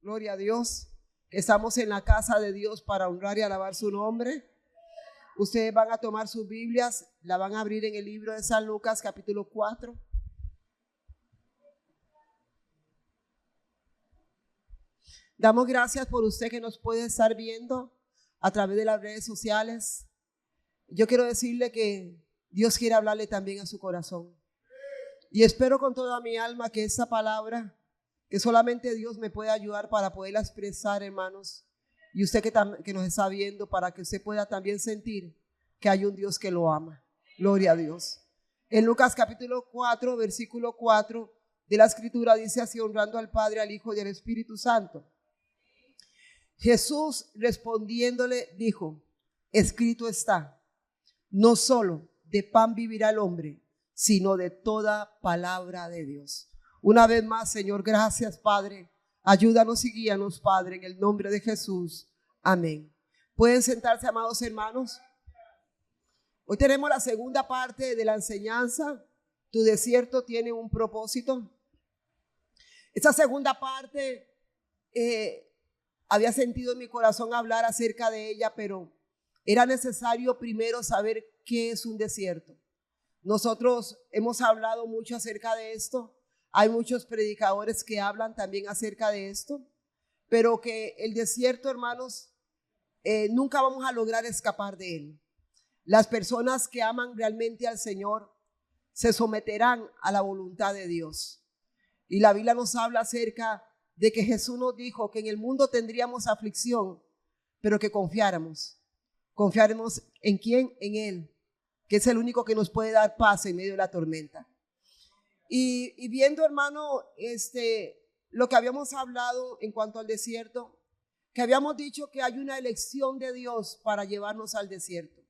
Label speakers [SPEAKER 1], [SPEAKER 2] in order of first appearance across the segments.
[SPEAKER 1] Gloria a Dios, que estamos en la casa de Dios para honrar y alabar su nombre. Ustedes van a tomar sus Biblias, la van a abrir en el libro de San Lucas, capítulo 4. Damos gracias por usted que nos puede estar viendo a través de las redes sociales. Yo quiero decirle que Dios quiere hablarle también a su corazón. Y espero con toda mi alma que esta palabra, que solamente Dios me puede ayudar para poderla expresar, hermanos, y usted que nos está viendo, para que usted pueda también sentir que hay un Dios que lo ama. Gloria a Dios. En Lucas capítulo 4, versículo 4 de la escritura dice así: honrando al Padre, al Hijo y al Espíritu Santo. Jesús respondiéndole dijo: escrito está, no solo de pan vivirá el hombre, sino de toda palabra de Dios. Una vez más, Señor, gracias, Padre. Ayúdanos y guíanos, Padre, en el nombre de Jesús. Amén. ¿Pueden sentarse, amados hermanos? Hoy tenemos la segunda parte de la enseñanza. Tu desierto tiene un propósito. Esta segunda parte había sentido en mi corazón hablar acerca de ella, pero era necesario primero saber qué es un desierto. Nosotros hemos hablado mucho acerca de esto. Hay muchos predicadores que hablan también acerca de esto, pero que el desierto, hermanos, nunca vamos a lograr escapar de él. Las personas que aman realmente al Señor se someterán a la voluntad de Dios. Y la Biblia nos habla acerca de que Jesús nos dijo que en el mundo tendríamos aflicción, pero que confiáramos. Confiáramos ¿en quién? En Él, que es el único que nos puede dar paz en medio de la tormenta. Y viendo, hermano, lo que habíamos hablado en cuanto al desierto, que habíamos dicho que hay una elección de Dios para llevarnos al desierto.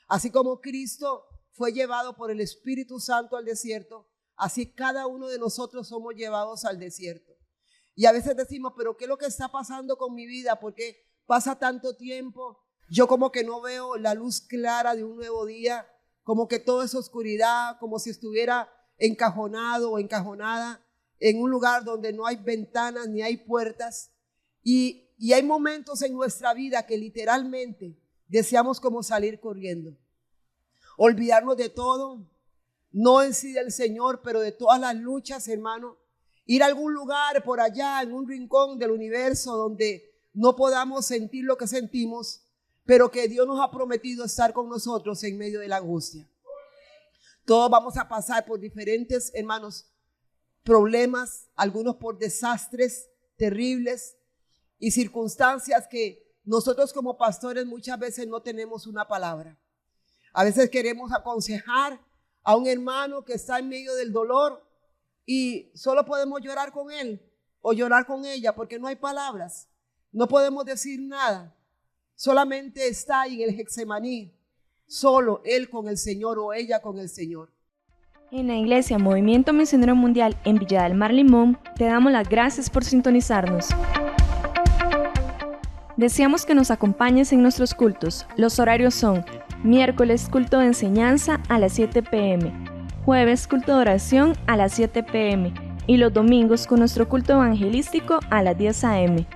[SPEAKER 1] Así como Cristo fue llevado por el Espíritu Santo al desierto, así cada uno de nosotros somos llevados al desierto. Y a veces decimos, pero ¿qué es lo que está pasando con mi vida? ¿Por qué pasa tanto tiempo? Yo como que no veo la luz clara de un nuevo día, como que todo es oscuridad, como si estuviera encajonado o encajonada en un lugar donde no hay ventanas ni hay puertas. Y hay momentos en nuestra vida que literalmente deseamos como salir corriendo, olvidarnos de todo, no en sí del Señor, pero de todas las luchas, hermano. Ir a algún lugar por allá, en un rincón del universo donde no podamos sentir lo que sentimos, pero que Dios nos ha prometido estar con nosotros en medio de la angustia. Todos vamos a pasar por diferentes, hermanos, problemas, algunos por desastres terribles y circunstancias que nosotros como pastores muchas veces no tenemos una palabra. A veces queremos aconsejar a un hermano que está en medio del dolor y solo podemos llorar con él o llorar con ella porque no hay palabras. No podemos decir nada. Solamente está ahí en el Getsemaní, solo él con el Señor o ella con el Señor.
[SPEAKER 2] En la Iglesia Movimiento Misionero Mundial en Villa del Mar, Limón, te damos las gracias por sintonizarnos. Deseamos que nos acompañes en nuestros cultos. Los horarios son: miércoles, culto de enseñanza a las 7 p.m., jueves, culto de oración a las 7 p.m. y los domingos con nuestro culto evangelístico a las 10 a.m.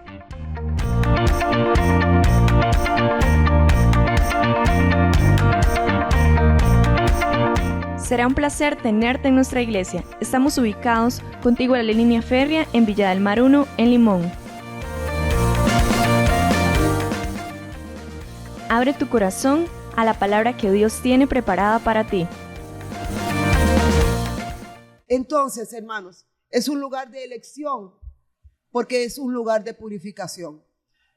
[SPEAKER 2] Será un placer tenerte en nuestra iglesia. Estamos ubicados contigo a la línea férrea en Villa del Mar 1, en Limón. Abre tu corazón a la palabra que Dios tiene preparada para ti.
[SPEAKER 1] Entonces, hermanos, es un lugar de elección porque es un lugar de purificación.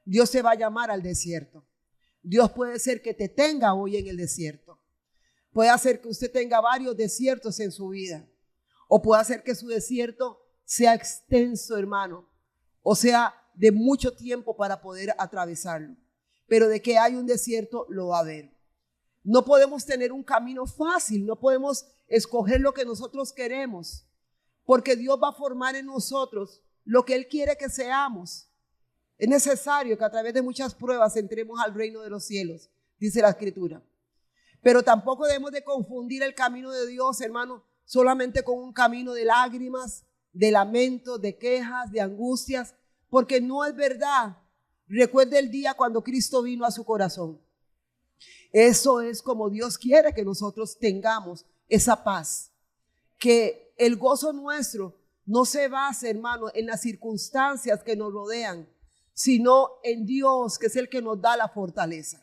[SPEAKER 1] Dios te va a llamar al desierto. Dios puede ser que te tenga hoy en el desierto. Puede hacer que usted tenga varios desiertos en su vida. O puede hacer que su desierto sea extenso, hermano. O sea, de mucho tiempo para poder atravesarlo. Pero de que hay un desierto, lo va a haber. No podemos tener un camino fácil. No podemos escoger lo que nosotros queremos. Porque Dios va a formar en nosotros lo que Él quiere que seamos. Es necesario que a través de muchas pruebas entremos al reino de los cielos, dice la Escritura. Pero tampoco debemos de confundir el camino de Dios, hermano, solamente con un camino de lágrimas, de lamentos, de quejas, de angustias. porque no es verdad. Recuerde el día cuando Cristo vino a su corazón. Eso es como Dios quiere que nosotros tengamos esa paz. Que el gozo nuestro no se base, hermano, en las circunstancias que nos rodean, sino en Dios, que es el que nos da la fortaleza.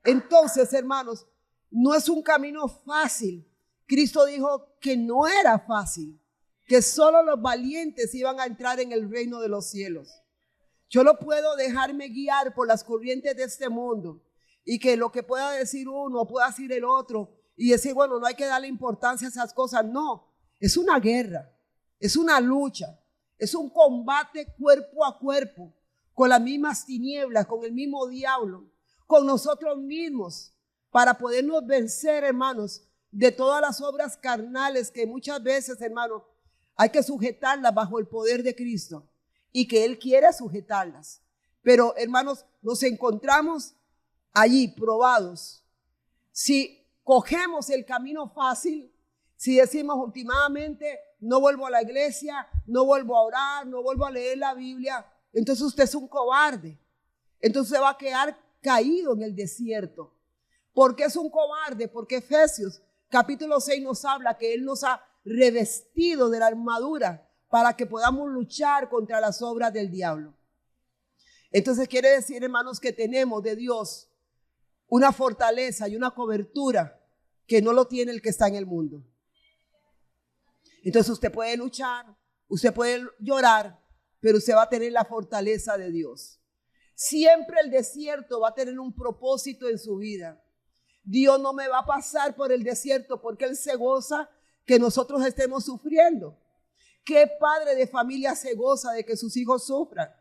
[SPEAKER 1] Entonces, hermanos, no es un camino fácil. Cristo dijo que no era fácil, que solo los valientes iban a entrar en el reino de los cielos. Yo no puedo dejarme guiar por las corrientes de este mundo y que lo que pueda decir uno pueda decir el otro y decir, bueno, no hay que darle importancia a esas cosas. No, es una guerra, es una lucha, es un combate cuerpo a cuerpo con las mismas tinieblas, con el mismo diablo, con nosotros mismos, para podernos vencer, hermanos, de todas las obras carnales que muchas veces, hermanos, hay que sujetarlas bajo el poder de Cristo y que Él quiere sujetarlas. Pero, hermanos, nos encontramos allí probados. Si cogemos el camino fácil, si decimos últimamente, no vuelvo a la iglesia, no vuelvo a orar, no vuelvo a leer la Biblia, entonces usted es un cobarde. Entonces se va a quedar caído en el desierto. ¿Por qué es un cobarde? Porque Efesios capítulo 6 nos habla que Él nos ha revestido de la armadura para que podamos luchar contra las obras del diablo. Entonces quiere decir, hermanos, que tenemos de Dios una fortaleza y una cobertura que no lo tiene el que está en el mundo. Entonces usted puede luchar, usted puede llorar, pero usted va a tener la fortaleza de Dios. Siempre el desierto va a tener un propósito en su vida. Dios no me va a pasar por el desierto porque Él se goza que nosotros estemos sufriendo. ¿Qué padre de familia se goza de que sus hijos sufran?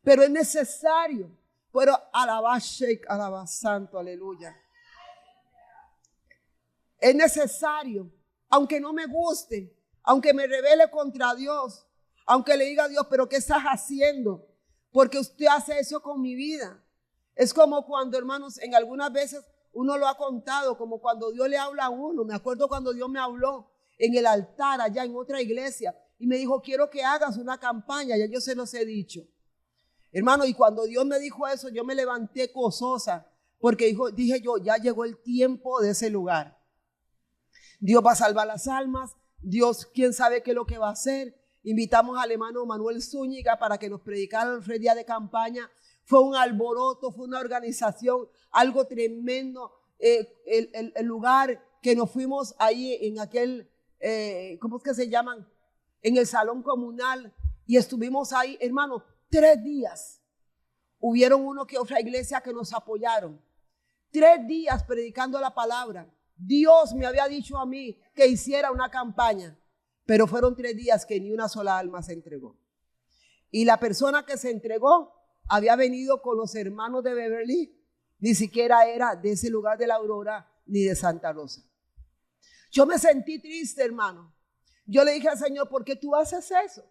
[SPEAKER 1] Pero es necesario. Pero alabá Sheikh, alabá Santo, aleluya. Es necesario, aunque no me guste, aunque me rebele contra Dios, aunque le diga a Dios, pero ¿qué estás haciendo? Porque usted hace eso con mi vida. Es como cuando, hermanos, en algunas veces uno lo ha contado, como cuando Dios le habla a uno. Me acuerdo cuando Dios me habló en el altar allá en otra iglesia y me dijo, quiero que hagas una campaña. Ya yo se los he dicho. Hermano, y cuando Dios me dijo eso, yo me levanté gozosa porque dije yo, ya llegó el tiempo de ese lugar. Dios va a salvar las almas. Dios, quién sabe qué es lo que va a hacer. Invitamos al hermano Manuel Zúñiga para que nos predicara el día de campaña. Fue un alboroto, fue una organización, algo tremendo. El lugar que nos fuimos ahí en aquel, ¿cómo es que se llaman? En el salón comunal. Y estuvimos ahí, hermano, 3 días. Hubieron uno que otra iglesia que nos apoyaron. 3 días predicando la palabra. Dios me había dicho a mí que hiciera una campaña. Pero fueron 3 días que ni una sola alma se entregó. Y la persona que se entregó había venido con los hermanos de Beverly, ni siquiera era de ese lugar de la Aurora ni de Santa Rosa. Yo me sentí triste, hermano. Yo le dije al Señor, ¿por qué tú haces eso?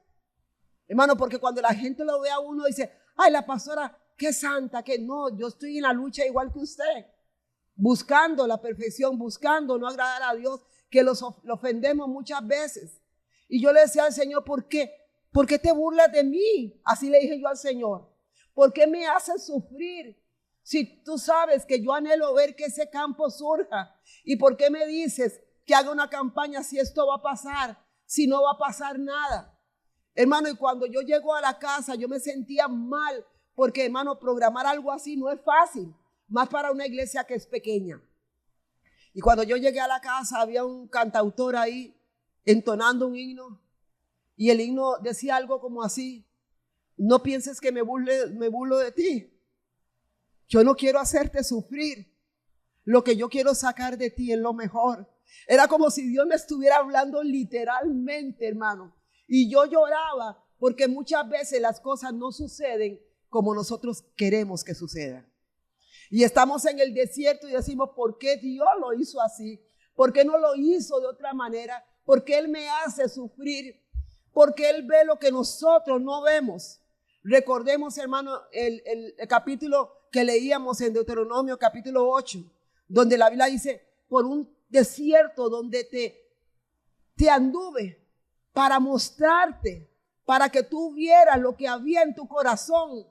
[SPEAKER 1] Hermano, porque cuando la gente lo ve a uno dice, ay, la pastora, qué santa, que no, yo estoy en la lucha igual que usted, buscando la perfección, buscando no agradar a Dios, que lo ofendemos muchas veces. Y yo le decía al Señor, ¿por qué? ¿Por qué te burlas de mí? Así le dije yo al Señor. ¿Por qué me haces sufrir? Si tú sabes que yo anhelo ver que ese campo surja. ¿Y por qué me dices que haga una campaña si esto va a pasar? Si no va a pasar nada. Hermano, y cuando yo llego a la casa, yo me sentía mal. Porque, hermano, programar algo así no es fácil. Más para una iglesia que es pequeña. Y cuando yo llegué a la casa, había un cantautor ahí entonando un himno. Y el himno decía algo como así. No pienses que me burlo de ti. Yo no quiero hacerte sufrir. Lo que yo quiero sacar de ti es lo mejor. Era como si Dios me estuviera hablando literalmente, hermano. Y yo lloraba porque muchas veces las cosas no suceden como nosotros queremos que sucedan. Y estamos en el desierto y decimos, ¿por qué Dios lo hizo así? ¿Por qué no lo hizo de otra manera? ¿Por qué Él me hace sufrir? Porque Él ve lo que nosotros no vemos. Recordemos, hermano, el capítulo que leíamos en Deuteronomio, capítulo 8, donde la Biblia dice, por un desierto donde te anduve para mostrarte para que tú vieras lo que había en tu corazón.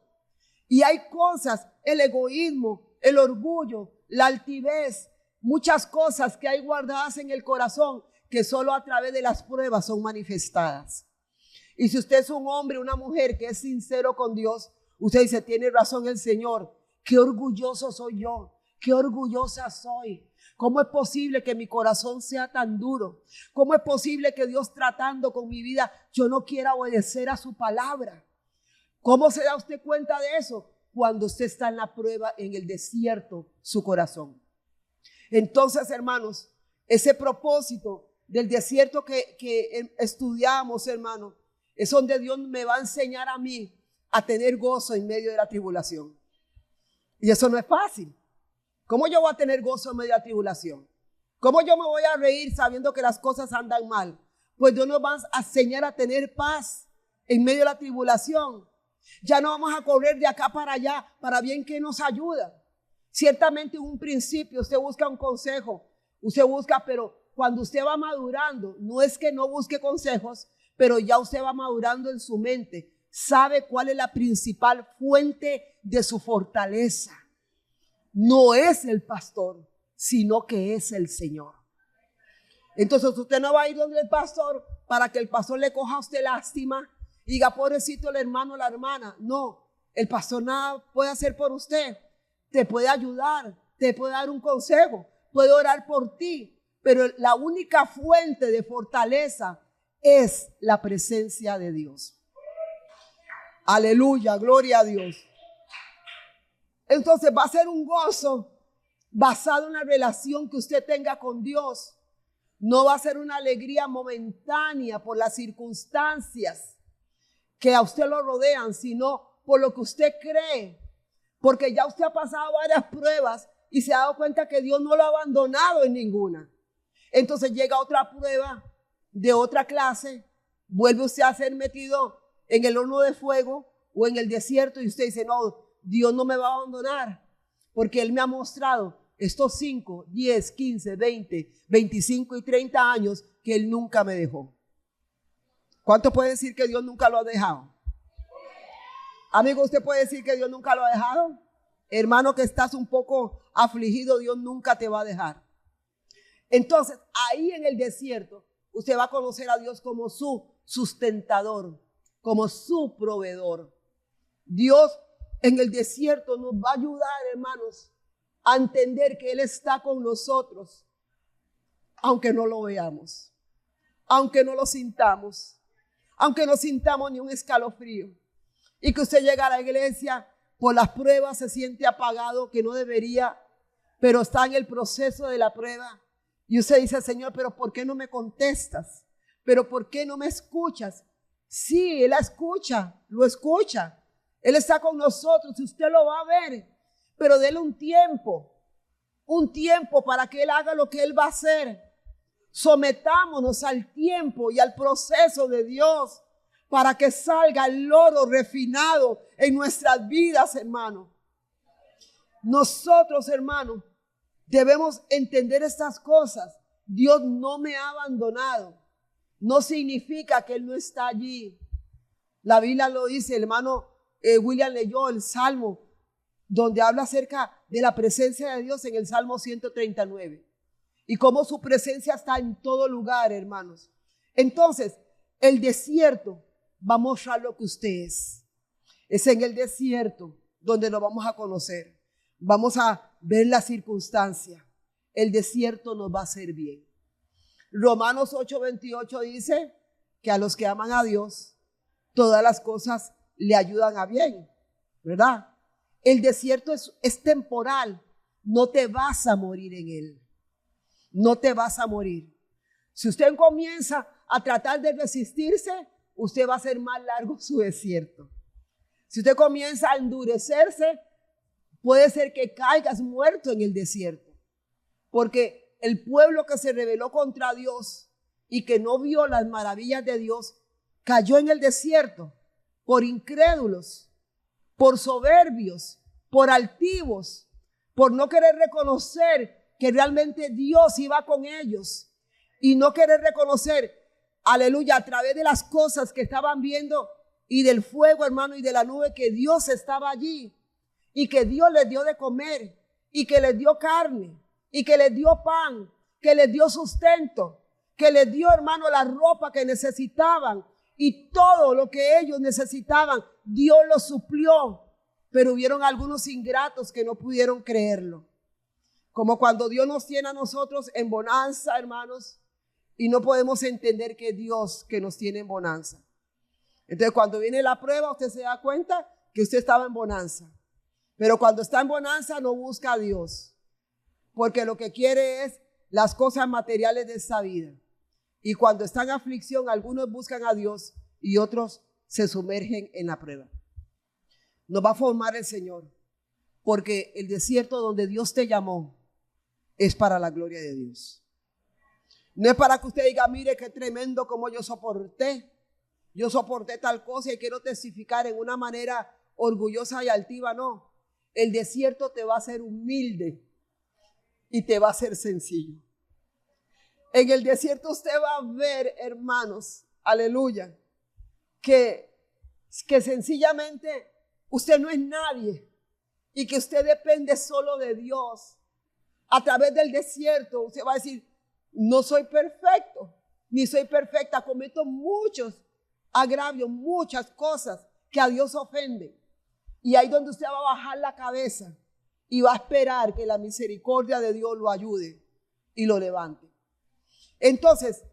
[SPEAKER 1] Y hay cosas, el egoísmo, el orgullo, la altivez, muchas cosas que hay guardadas en el corazón que solo a través de las pruebas son manifestadas. Y si usted es un hombre, una mujer que es sincero con Dios, usted dice, tiene razón el Señor. Qué orgulloso soy yo, qué orgullosa soy. ¿Cómo es posible que mi corazón sea tan duro? ¿Cómo es posible que Dios tratando con mi vida yo no quiera obedecer a su palabra? ¿Cómo se da usted cuenta de eso? Cuando usted está en la prueba, en el desierto, su corazón. Entonces, hermanos, ese propósito del desierto que estudiamos, hermanos, es donde Dios me va a enseñar a mí a tener gozo en medio de la tribulación. Y eso no es fácil. ¿Cómo yo voy a tener gozo en medio de la tribulación? ¿Cómo yo me voy a reír sabiendo que las cosas andan mal? Pues Dios nos va a enseñar a tener paz en medio de la tribulación. Ya no vamos a correr de acá para allá para bien que nos ayuda. Ciertamente en un principio usted busca un consejo, usted busca, pero cuando usted va madurando, no es que no busque consejos, pero ya usted va madurando en su mente. Sabe cuál es la principal fuente de su fortaleza. No es el pastor, sino que es el Señor. Entonces usted no va a ir donde el pastor para que el pastor le coja a usted lástima y diga, pobrecito el hermano o la hermana. No, el pastor nada puede hacer por usted. Te puede ayudar, te puede dar un consejo, puede orar por ti, pero la única fuente de fortaleza es la presencia de Dios. Aleluya, gloria a Dios. Entonces va a ser un gozo basado en la relación que usted tenga con Dios. No va a ser una alegría momentánea por las circunstancias que a usted lo rodean, sino por lo que usted cree. Porque ya usted ha pasado varias pruebas y se ha dado cuenta que Dios no lo ha abandonado en ninguna. Entonces llega otra prueba de otra clase, vuelve usted a ser metido en el horno de fuego o en el desierto y usted dice, no, Dios no me va a abandonar porque Él me ha mostrado estos 5, 10, 15, 20, 25 y 30 años que Él nunca me dejó. ¿Cuánto puede decir que Dios nunca lo ha dejado? Amigo, ¿usted puede decir que Dios nunca lo ha dejado? Hermano, que estás un poco afligido, Dios nunca te va a dejar. Entonces, ahí en el desierto, usted va a conocer a Dios como su sustentador, como su proveedor. Dios en el desierto nos va a ayudar, hermanos, a entender que Él está con nosotros, aunque no lo veamos, aunque no lo sintamos, aunque no sintamos ni un escalofrío. Y que usted llega a la iglesia, por las pruebas se siente apagado, que no debería, pero está en el proceso de la prueba. Y usted dice, Señor, pero ¿por qué no me contestas? ¿Pero por qué no me escuchas? Sí, Él la escucha, lo escucha. Él está con nosotros y usted lo va a ver. Pero déle un tiempo para que Él haga lo que Él va a hacer. Sometámonos al tiempo y al proceso de Dios para que salga el oro refinado en nuestras vidas, hermano. Nosotros, hermano, debemos entender estas cosas. Dios no me ha abandonado. No significa que Él no está allí. La Biblia lo dice, el hermano William leyó el Salmo, donde habla acerca de la presencia de Dios en el Salmo 139. Y cómo su presencia está en todo lugar, hermanos. Entonces, el desierto va a mostrar lo que usted es. Es en el desierto donde lo vamos a conocer. Vamos a ver la circunstancia. El desierto nos va a hacer bien. Romanos 8:28 dice que a los que aman a Dios, todas las cosas le ayudan a bien, ¿verdad? El desierto es temporal. No te vas a morir en él. No te vas a morir. Si usted comienza a tratar de resistirse, usted va a hacer más largo su desierto. Si usted comienza a endurecerse, puede ser que caigas muerto en el desierto. Porque el pueblo que se rebeló contra Dios y que no vio las maravillas de Dios, cayó en el desierto por incrédulos, por soberbios, por altivos, por no querer reconocer que realmente Dios iba con ellos y no querer reconocer aleluya, a través de las cosas que estaban viendo y del fuego, hermano, y de la nube, que Dios estaba allí y que Dios les dio de comer y que les dio carne y que les dio pan, que les dio sustento, que les dio, hermano, la ropa que necesitaban y todo lo que ellos necesitaban, Dios lo suplió. Pero hubieron algunos ingratos que no pudieron creerlo. Como cuando Dios nos tiene a nosotros en bonanza, hermanos, y no podemos entender que Dios que nos tiene en bonanza. Entonces, cuando viene la prueba, usted se da cuenta que usted estaba en bonanza. Pero cuando está en bonanza, no busca a Dios, porque lo que quiere es las cosas materiales de esta vida. Y cuando está en aflicción, algunos buscan a Dios y otros se sumergen en la prueba. Nos va a formar el Señor, porque el desierto donde Dios te llamó es para la gloria de Dios. No es para que usted diga, mire qué tremendo como yo soporté tal cosa y quiero testificar en una manera orgullosa y altiva. No, el desierto te va a hacer humilde y te va a hacer sencillo. En el desierto usted va a ver, hermanos, aleluya, que sencillamente usted no es nadie y que usted depende solo de Dios. A través del desierto usted va a decir, no soy perfecto, ni soy perfecta, cometo muchos agravios, muchas cosas que a Dios ofenden. Y ahí donde usted va a bajar la cabeza y va a esperar que la misericordia de Dios lo ayude y lo levante. Entonces,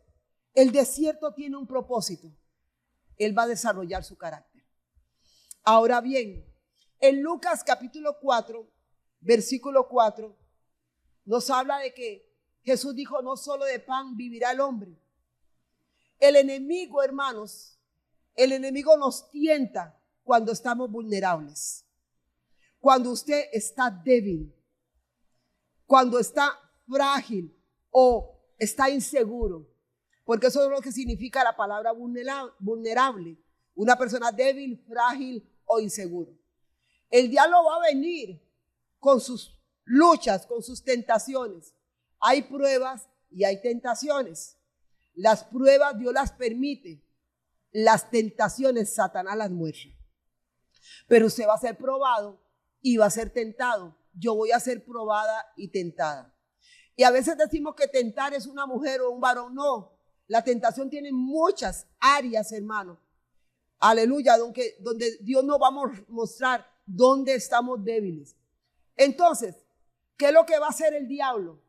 [SPEAKER 1] el desierto tiene un propósito. Él va a desarrollar su carácter. Ahora bien, en Lucas capítulo 4, versículo 4, nos habla de que Jesús dijo, no solo de pan vivirá el hombre. El enemigo, hermanos, el enemigo nos tienta cuando estamos vulnerables, cuando usted está débil, cuando está frágil o está inseguro, porque eso es lo que significa la palabra vulnerable, una persona débil, frágil o inseguro. El diablo va a venir con sus luchas, con sus tentaciones. Hay pruebas y hay tentaciones. Las pruebas Dios las permite, las tentaciones Satanás las muestra. Pero usted va a ser probado y va a ser tentado. Yo voy a ser probada y tentada. Y a veces decimos que tentar es una mujer o un varón. No, la tentación tiene muchas áreas, hermano. Aleluya, donde Dios nos va a mostrar dónde estamos débiles. Entonces, ¿qué es lo que va a hacer el diablo?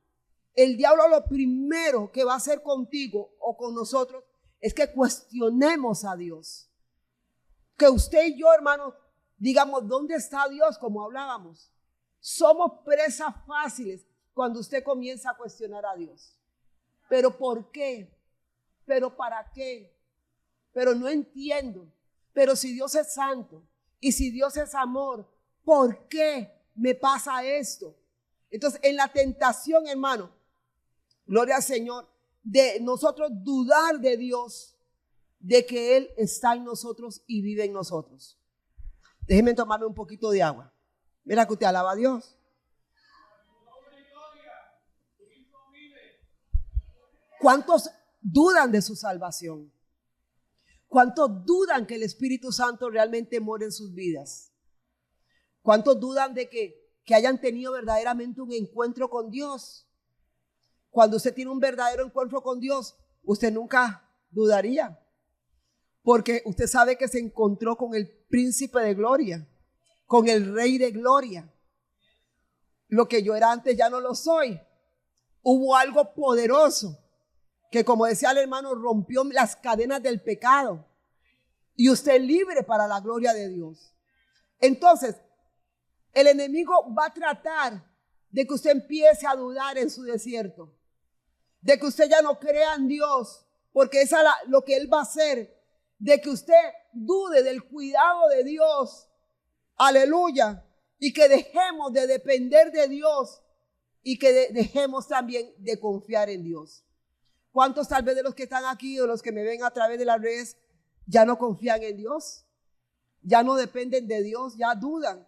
[SPEAKER 1] El diablo lo primero que va a hacer contigo o con nosotros es que cuestionemos a Dios. Que usted y yo, hermano, digamos, ¿dónde está Dios? Como hablábamos. Somos presas fáciles cuando usted comienza a cuestionar a Dios. ¿Pero por qué? ¿Pero para qué? Pero no entiendo. Pero si Dios es santo y si Dios es amor, ¿por qué me pasa esto? Entonces, en la tentación, hermano, gloria al Señor, de nosotros dudar de Dios, de que Él está en nosotros y vive en nosotros. Déjeme tomarme un poquito de agua. Mira que usted alaba a Dios. ¿Cuántos dudan de su salvación? ¿Cuántos dudan que el Espíritu Santo realmente mora en sus vidas? ¿Cuántos dudan de que hayan tenido verdaderamente un encuentro con Dios? Cuando usted tiene un verdadero encuentro con Dios, usted nunca dudaría, porque usted sabe que se encontró con el príncipe de gloria, con el rey de gloria. Lo que yo era antes ya no lo soy. Hubo algo poderoso que, como decía el hermano, rompió las cadenas del pecado y usted es libre para la gloria de Dios. Entonces, el enemigo va a tratar de que usted empiece a dudar en su desierto, de que usted ya no crea en Dios, porque es lo que Él va a hacer, de que usted dude del cuidado de Dios, aleluya, y que dejemos de depender de Dios y que dejemos también de confiar en Dios. ¿Cuántos tal vez de los que están aquí o los que me ven a través de las redes ya no confían en Dios? Ya no dependen de Dios, ya dudan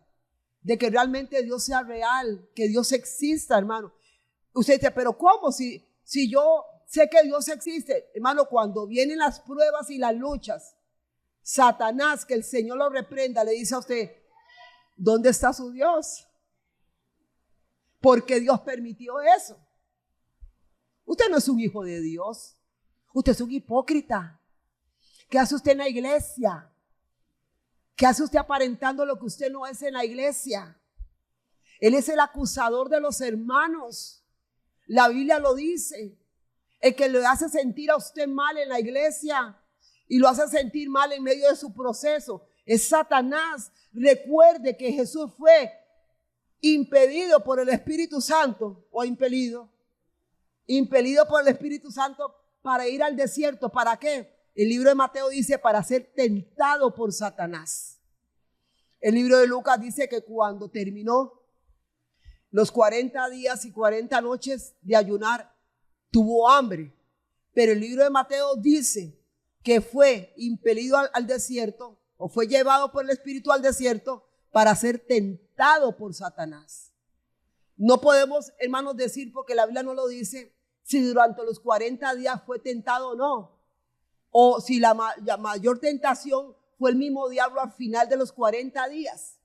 [SPEAKER 1] de que realmente Dios sea real, que Dios exista, hermano. Usted dice, pero ¿cómo? Si yo sé que Dios existe. Hermano, cuando vienen las pruebas y las luchas, Satanás, que el Señor lo reprenda, le dice a usted, ¿dónde está su Dios? Porque Dios permitió eso. Usted no es un hijo de Dios. Usted es un hipócrita. ¿Qué hace usted en la iglesia? ¿Qué hace usted aparentando lo que usted no es en la iglesia? Él es el acusador de los hermanos. La Biblia lo dice. El que le hace sentir a usted mal en la iglesia y lo hace sentir mal en medio de su proceso es Satanás. Recuerde que Jesús fue impedido por el Espíritu Santo, o impelido por el Espíritu Santo para ir al desierto. ¿Para qué? El libro de Mateo dice para ser tentado por Satanás. El libro de Lucas dice que cuando terminó los 40 días y 40 noches de ayunar, tuvo hambre. Pero el libro de Mateo dice que fue impelido al desierto, o fue llevado por el Espíritu al desierto para ser tentado por Satanás. No podemos, hermanos, decir, porque la Biblia no lo dice, si durante los 40 días fue tentado o no. O si la mayor tentación fue el mismo diablo al final de los 40 días.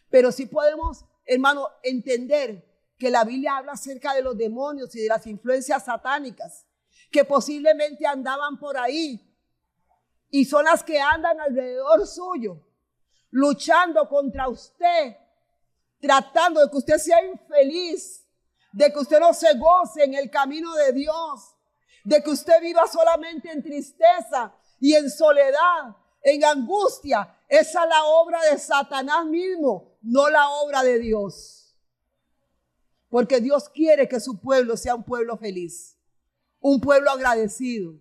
[SPEAKER 1] Pero sí podemos, hermano, entender que la Biblia habla acerca de los demonios y de las influencias satánicas que posiblemente andaban por ahí y son las que andan alrededor suyo, luchando contra usted, tratando de que usted sea infeliz, de que usted no se goce en el camino de Dios, de que usted viva solamente en tristeza y en soledad, en angustia. Esa es la obra de Satanás mismo, no la obra de Dios. Porque Dios quiere que su pueblo sea un pueblo feliz, un pueblo agradecido.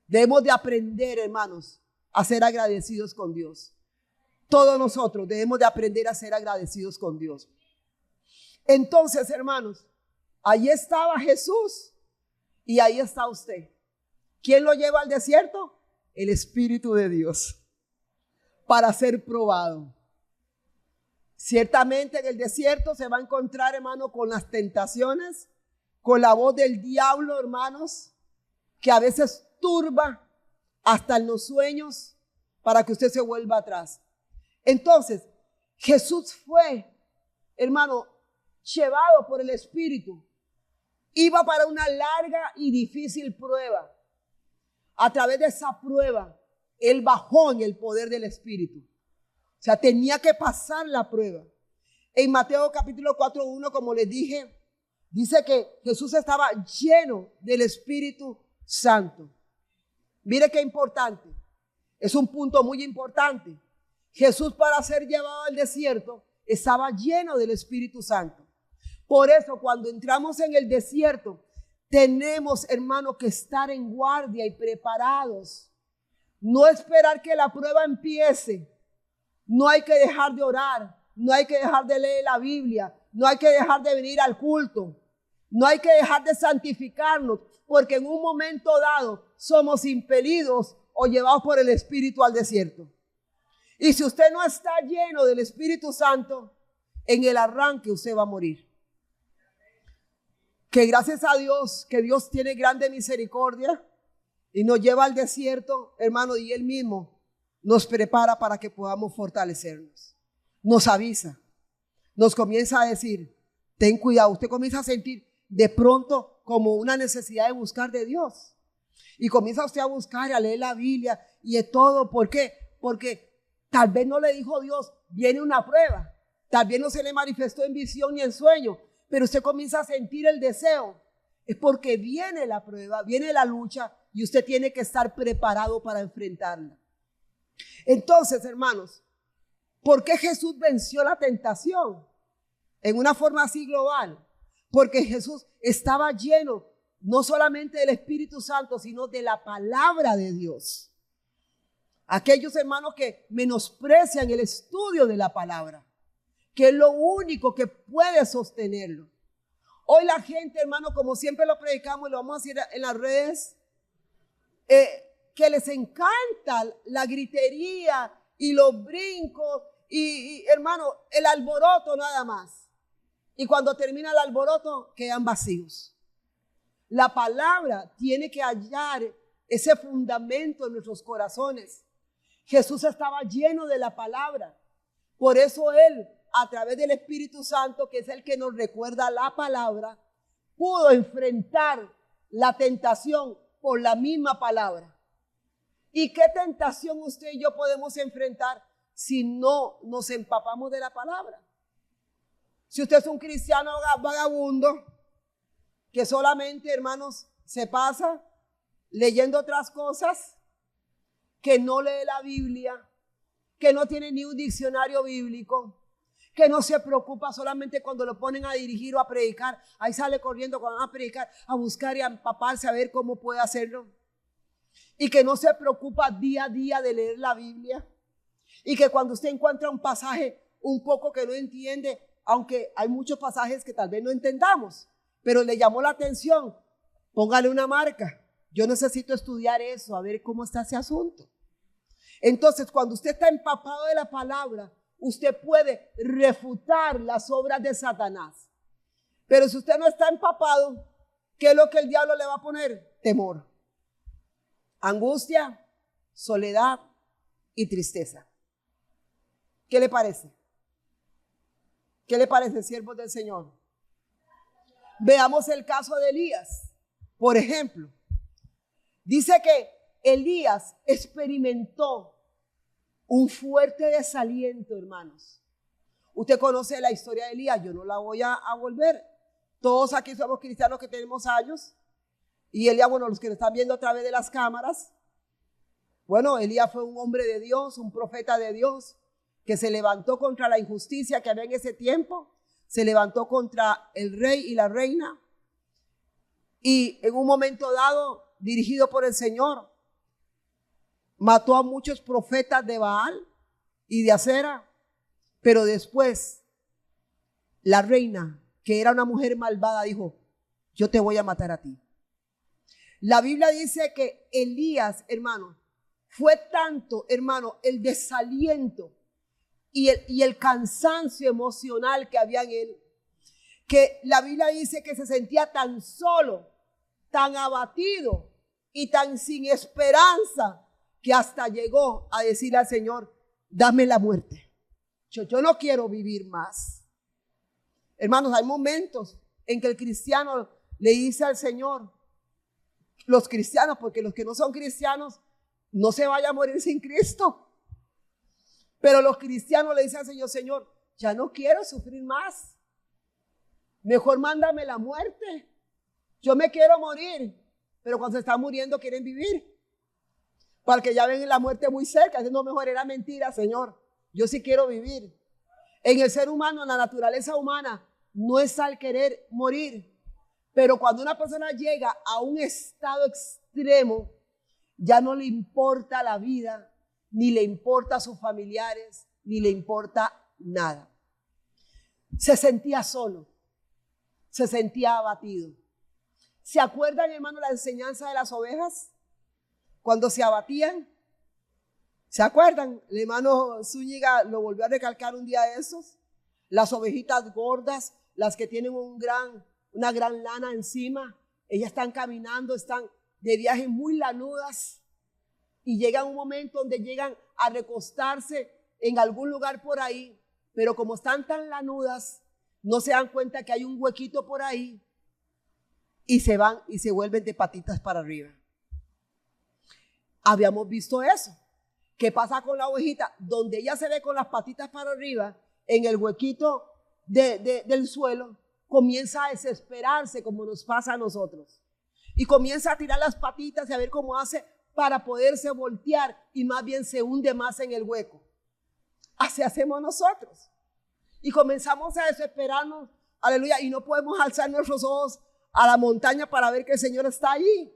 [SPEAKER 1] Debemos de aprender, hermanos, a ser agradecidos con Dios. Todos nosotros debemos de aprender a ser agradecidos con Dios. Entonces, hermanos, ahí estaba Jesús y ahí está usted. ¿Quién lo lleva al desierto? El Espíritu de Dios, para ser probado. Ciertamente en el desierto se va a encontrar, hermano, con las tentaciones, con la voz del diablo, hermanos, que a veces turba hasta en los sueños para que usted se vuelva atrás. Entonces, Jesús fue, hermano, llevado por el Espíritu. Iba para una larga y difícil prueba. A través de esa prueba, él bajó en el poder del Espíritu. O sea, tenía que pasar la prueba. En Mateo capítulo 4:1, como les dije, dice que Jesús estaba lleno del Espíritu Santo. Mire qué importante. Es un punto muy importante. Jesús, para ser llevado al desierto, estaba lleno del Espíritu Santo. Por eso, cuando entramos en el desierto, tenemos, hermano, que estar en guardia y preparados. No esperar que la prueba empiece. No hay que dejar de orar. No hay que dejar de leer la Biblia. No hay que dejar de venir al culto. No hay que dejar de santificarnos, porque en un momento dado somos impelidos o llevados por el Espíritu al desierto. Y si usted no está lleno del Espíritu Santo, en el arranque usted va a morir. Que gracias a Dios, que Dios tiene grande misericordia y nos lleva al desierto, hermano, y Él mismo nos prepara para que podamos fortalecernos. Nos avisa, nos comienza a decir, ten cuidado. Usted comienza a sentir de pronto como una necesidad de buscar de Dios. Y comienza usted a buscar y a leer la Biblia y de todo. ¿Por qué? Porque tal vez no le dijo Dios, viene una prueba. Tal vez no se le manifestó en visión ni en sueño, pero usted comienza a sentir el deseo. Es porque viene la prueba, viene la lucha y usted tiene que estar preparado para enfrentarla. Entonces, hermanos, ¿por qué Jesús venció la tentación? En una forma así global. Porque Jesús estaba lleno no solamente del Espíritu Santo, sino de la palabra de Dios. Aquellos hermanos que menosprecian el estudio de la palabra, que es lo único que puede sostenerlo. Hoy la gente, hermano, como siempre lo predicamos y lo vamos a hacer en las redes, que les encanta la gritería y los brincos y hermano, el alboroto nada más. Y cuando termina el alboroto, quedan vacíos. La palabra tiene que hallar ese fundamento en nuestros corazones. Jesús estaba lleno de la palabra. Por eso Él, a través del Espíritu Santo, que es el que nos recuerda la palabra, pudo enfrentar la tentación por la misma palabra. ¿Y qué tentación usted y yo podemos enfrentar si no nos empapamos de la palabra? Si usted es un cristiano vagabundo, que solamente, hermanos, se pasa leyendo otras cosas, que no lee la Biblia, que no tiene ni un diccionario bíblico, que no se preocupa solamente cuando lo ponen a dirigir o a predicar, ahí sale corriendo cuando van a predicar, a buscar y a empaparse a ver cómo puede hacerlo, y que no se preocupa día a día de leer la Biblia, y que cuando usted encuentra un pasaje un poco que no entiende, aunque hay muchos pasajes que tal vez no entendamos, pero le llamó la atención, póngale una marca. Yo necesito estudiar eso, a ver cómo está ese asunto. Entonces, cuando usted está empapado de la palabra, usted puede refutar las obras de Satanás. Pero si usted no está empapado, ¿qué es lo que el diablo le va a poner? Temor, angustia, soledad y tristeza. ¿Qué le parece? ¿Qué le parece, siervos del Señor? Veamos el caso de Elías. Por ejemplo, dice que Elías experimentó un fuerte desaliento, hermanos. Usted conoce la historia de Elías, yo no la voy a volver. Todos aquí somos cristianos que tenemos años. Y Elías, bueno, los que lo están viendo a través de las cámaras. Bueno, Elías fue un hombre de Dios, un profeta de Dios, que se levantó contra la injusticia que había en ese tiempo. Se levantó contra el rey y la reina. Y en un momento dado, dirigido por el Señor, mató a muchos profetas de Baal y de Acera. Pero después, la reina, que era una mujer malvada, dijo: yo te voy a matar a ti. La Biblia dice que Elías, hermano, fue tanto, hermano, el desaliento y el cansancio emocional que había en él, que la Biblia dice que se sentía tan solo, tan abatido y tan sin esperanza, que hasta llegó a decirle al Señor: dame la muerte, yo no quiero vivir más. Hermanos, hay momentos en que el cristiano le dice al Señor, los cristianos, porque los que no son cristianos no se vayan a morir sin Cristo, pero los cristianos le dicen al Señor: Señor, ya no quiero sufrir más, mejor mándame la muerte, yo me quiero morir. Pero cuando se está muriendo quieren vivir, porque ya ven la muerte muy cerca. Dicen: no, mejor era mentira, Señor, yo sí quiero vivir. En el ser humano, en la naturaleza humana, no es al querer morir, pero cuando una persona llega a un estado extremo, ya no le importa la vida, ni le importa a sus familiares, ni le importa nada. Se sentía solo, se sentía abatido. ¿Se acuerdan, hermano, la enseñanza de las ovejas? Cuando se abatían, ¿se acuerdan? El hermano Zúñiga lo volvió a recalcar un día de esos. Las ovejitas gordas, las que tienen una gran lana encima, ellas están caminando, están de viaje muy lanudas, y llega un momento donde llegan a recostarse en algún lugar por ahí, pero como están tan lanudas, no se dan cuenta que hay un huequito por ahí, y se van y se vuelven de patitas para arriba. Habíamos visto eso. ¿Qué pasa con la ovejita? Donde ella se ve con las patitas para arriba, en el huequito del suelo, comienza a desesperarse, como nos pasa a nosotros, y comienza a tirar las patitas y a ver cómo hace para poderse voltear, y más bien se hunde más en el hueco. Así hacemos nosotros, y comenzamos a desesperarnos, aleluya, y no podemos alzar nuestros ojos a la montaña para ver que el Señor está allí.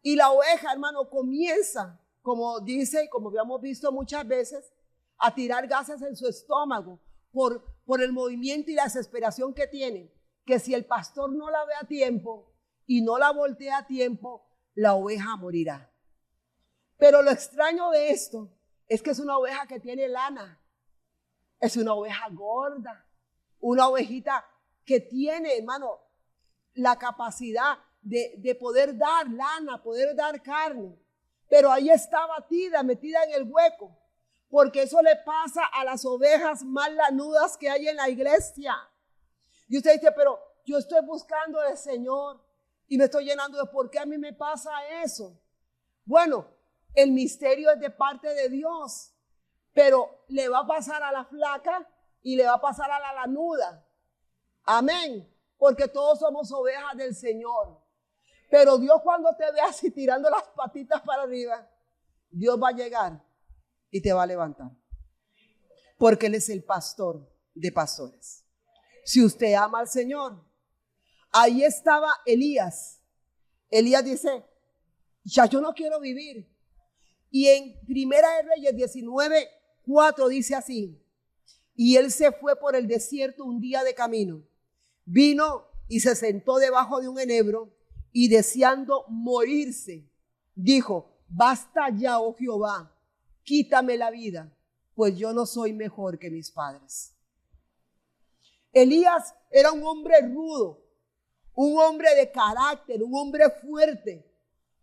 [SPEAKER 1] Y la oveja, hermano, comienza, como dice y como habíamos visto muchas veces, a tirar gases en su estómago por el movimiento y la desesperación que tiene, que si el pastor no la ve a tiempo y no la voltea a tiempo, la oveja morirá. Pero lo extraño de esto es que es una oveja que tiene lana, es una oveja gorda, una ovejita que tiene, hermano, la capacidad de poder dar lana, poder dar carne. Pero ahí está batida, metida en el hueco. Porque eso le pasa a las ovejas más lanudas que hay en la iglesia. Y usted dice, pero yo estoy buscando al Señor y me estoy llenando de ¿por qué a mí me pasa eso? Bueno, el misterio es de parte de Dios, pero le va a pasar a la flaca y le va a pasar a la lanuda. Amén, porque todos somos ovejas del Señor. Pero Dios, cuando te ve así tirando las patitas para arriba, Dios va a llegar y te va a levantar. Porque Él es el pastor de pastores. Si usted ama al Señor, ahí estaba Elías. Elías dice, ya yo no quiero vivir. Y en Primera de Reyes 19:4 dice así: y él se fue por el desierto un día de camino. Vino y se sentó debajo de un enebro y deseando morirse, dijo, basta ya, oh Jehová, quítame la vida, pues yo no soy mejor que mis padres. Elías era un hombre rudo, un hombre de carácter, un hombre fuerte,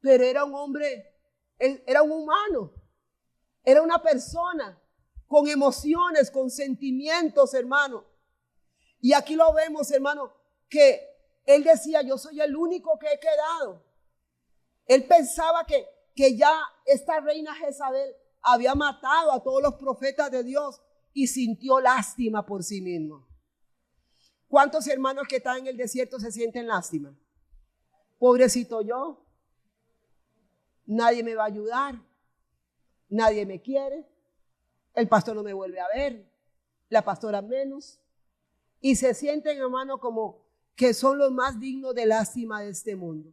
[SPEAKER 1] pero era un hombre, era un humano, era una persona con emociones, con sentimientos, hermano. Y aquí lo vemos, hermano, que él decía, yo soy el único que he quedado. Él pensaba que ya esta reina Jezabel había matado a todos los profetas de Dios y sintió lástima por sí mismo. ¿Cuántos hermanos que están en el desierto se sienten lástima? Pobrecito yo, nadie me va a ayudar, nadie me quiere, el pastor no me vuelve a ver, la pastora menos, y se sienten, hermano, como que son los más dignos de lástima de este mundo.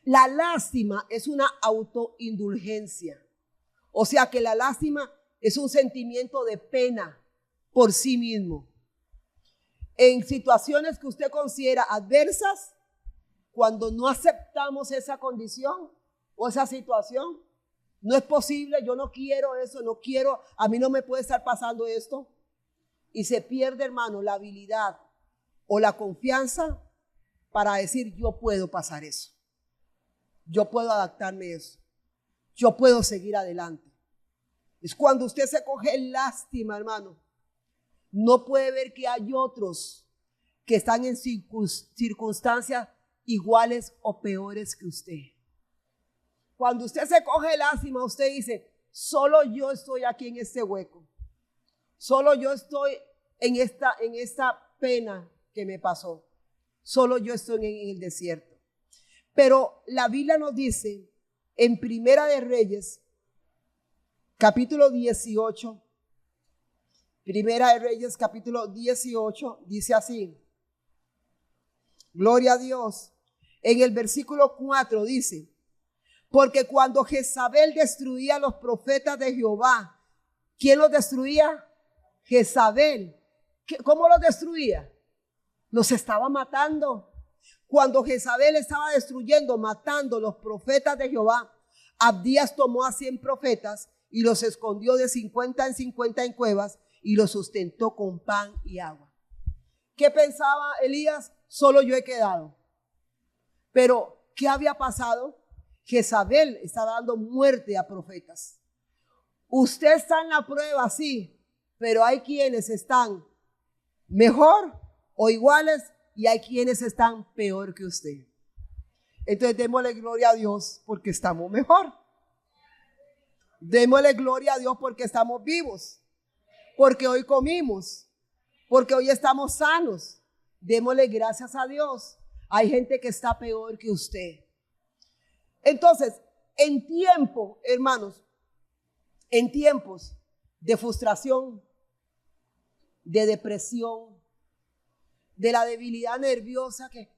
[SPEAKER 1] La lástima es una autoindulgencia, o sea que la lástima es un sentimiento de pena por sí mismo. En situaciones que usted considera adversas, cuando no aceptamos esa condición o esa situación, no es posible, yo no quiero eso, no quiero, a mí no me puede estar pasando esto. Y se pierde, hermano, la habilidad o la confianza para decir, yo puedo pasar eso. Yo puedo adaptarme a eso. Yo puedo seguir adelante. Es cuando usted se coge lástima, hermano. No puede ver que hay otros que están en circunstancias iguales o peores que usted. Cuando usted se coge lástima, usted dice, solo yo estoy aquí en este hueco. Solo yo estoy en esta pena que me pasó. Solo yo estoy en el desierto. Pero la Biblia nos dice en Primera de Reyes, capítulo 18, Primera de Reyes, capítulo 18, dice así. Gloria a Dios. En el versículo 4 dice, porque cuando Jezabel destruía a los profetas de Jehová, ¿quién los destruía? Jezabel. ¿Cómo los destruía? Los estaba matando. Cuando Jezabel estaba destruyendo, matando los profetas de Jehová, Abdías tomó a 100 profetas y los escondió de 50 en 50 en cuevas y los sustentó con pan y agua. ¿Qué pensaba Elías? Solo yo he quedado. Pero, ¿qué había pasado? Jezabel estaba dando muerte a profetas. Usted está en la prueba, sí, pero hay quienes están mejor o iguales y hay quienes están peor que usted. Entonces démosle gloria a Dios porque estamos mejor. Démosle gloria a Dios porque estamos vivos, porque hoy comimos, porque hoy estamos sanos. Démosle gracias a Dios. Hay gente que está peor que usted. Entonces, en tiempo, hermanos, en tiempos de frustración, de depresión, de la debilidad nerviosa que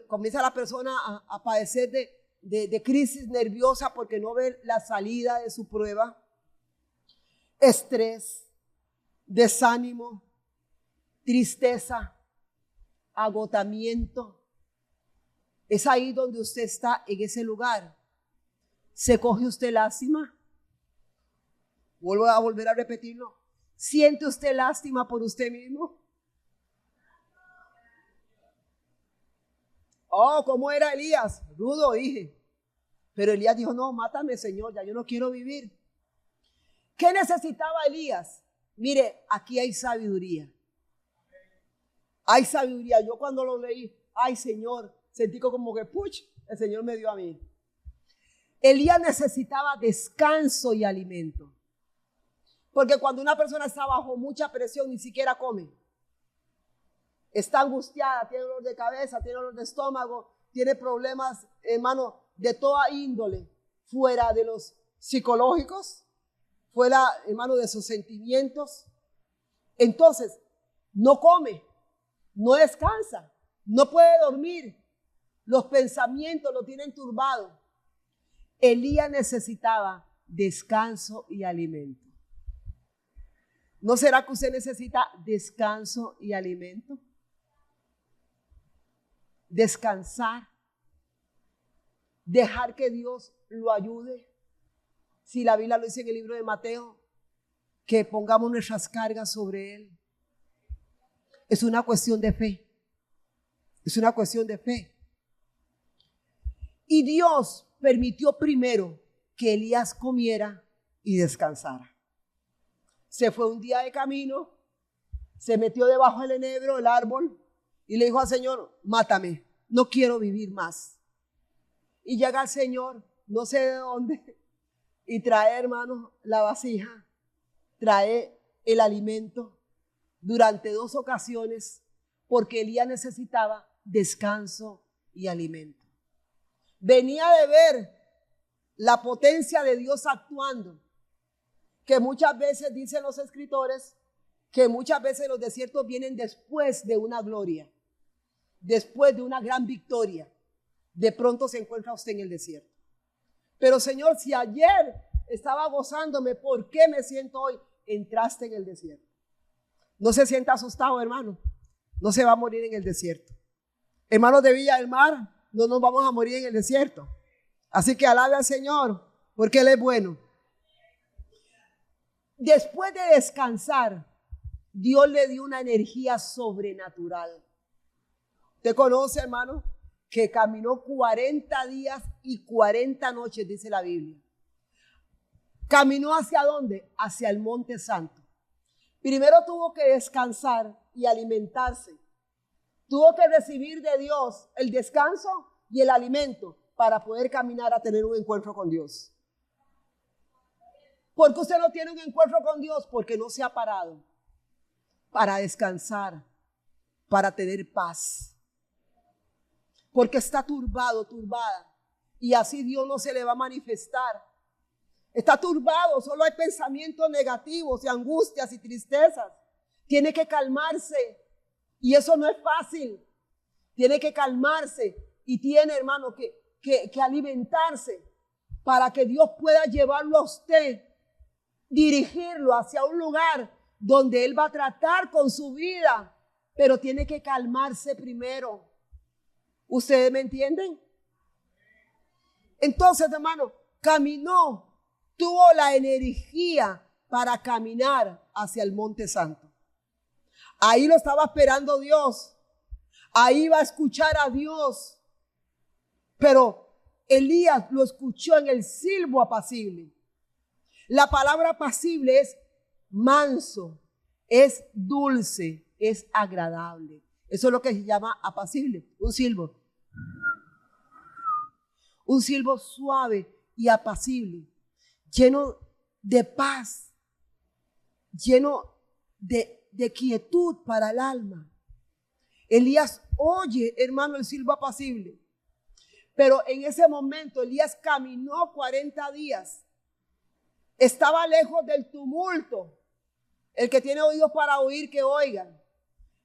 [SPEAKER 1] comienza la persona a padecer de crisis nerviosa porque no ve la salida de su prueba, estrés, desánimo, tristeza, agotamiento. Es ahí donde usted está, en ese lugar. ¿Se coge usted lástima? Vuelvo a volver a repetirlo. ¿Siente usted lástima por usted mismo? Oh, ¿cómo era Elías? Rudo, dije. Pero Elías dijo, no, mátame, Señor, ya yo no quiero vivir. ¿Qué necesitaba Elías? Mire, aquí hay sabiduría. Hay sabiduría. Yo cuando lo leí, ay, Señor, sentí como que, puch, el Señor me dio a mí. Elías necesitaba descanso y alimento. Porque cuando una persona está bajo mucha presión, ni siquiera come. Está angustiada, tiene dolor de cabeza, tiene dolor de estómago, tiene problemas, hermano, de toda índole, fuera de los psicológicos, fuera, hermano, de sus sentimientos. Entonces, no come, no descansa, no puede dormir. Los pensamientos lo tienen turbado. Elías necesitaba descanso y alimento. ¿No será que usted necesita descanso y alimento? Descansar. Dejar que Dios lo ayude. Si la Biblia lo dice en el libro de Mateo, que pongamos nuestras cargas sobre Él. Es una cuestión de fe. Es una cuestión de fe. Y Dios permitió primero que Elías comiera y descansara. Se fue un día de camino, se metió debajo del enebro, el árbol, y le dijo al Señor, mátame, no quiero vivir más. Y llega el Señor, no sé de dónde, y trae, hermano, la vasija, trae el alimento durante 2 ocasiones, porque Elías necesitaba descanso y alimento. Venía de ver la potencia de Dios actuando, que muchas veces dicen los escritores, que muchas veces los desiertos vienen después de una gloria, después de una gran victoria. De pronto se encuentra usted en el desierto. Pero Señor, si ayer estaba gozándome, ¿por qué me siento hoy? Entraste en el desierto. No se sienta asustado, hermano. No se va a morir en el desierto. Hermanos de Villa del Mar, no nos vamos a morir en el desierto. Así que alabe al Señor, porque Él es bueno. Después de descansar, Dios le dio una energía sobrenatural. ¿Usted conoce, hermano? Que caminó 40 días y 40 noches, dice la Biblia. ¿Caminó hacia dónde? Hacia el Monte Santo. Primero tuvo que descansar y alimentarse. Tuvo que recibir de Dios el descanso y el alimento para poder caminar a tener un encuentro con Dios. ¿Por qué usted no tiene un encuentro con Dios? Porque no se ha parado para descansar, para tener paz. Porque está turbado, turbada. Y así Dios no se le va a manifestar. Está turbado, solo hay pensamientos negativos y angustias y tristezas. Tiene que calmarse. Y eso no es fácil. Tiene que calmarse y tiene, hermano, que alimentarse para que Dios pueda llevarlo a usted, dirigirlo hacia un lugar donde Él va a tratar con su vida. Pero tiene que calmarse primero. ¿Ustedes me entienden? Entonces, hermano, caminó, tuvo la energía para caminar hacia el Monte Santo. Ahí lo estaba esperando Dios. Ahí iba a escuchar a Dios. Pero Elías lo escuchó en el silbo apacible. La palabra apacible es manso, es dulce, es agradable. Eso es lo que se llama apacible, un silbo. Un silbo suave y apacible, lleno de paz, lleno de quietud para el alma. Elías oye, hermano, el silbo apacible. Pero en ese momento Elías caminó 40 días. Estaba lejos del tumulto. El que tiene oídos para oír, que oigan.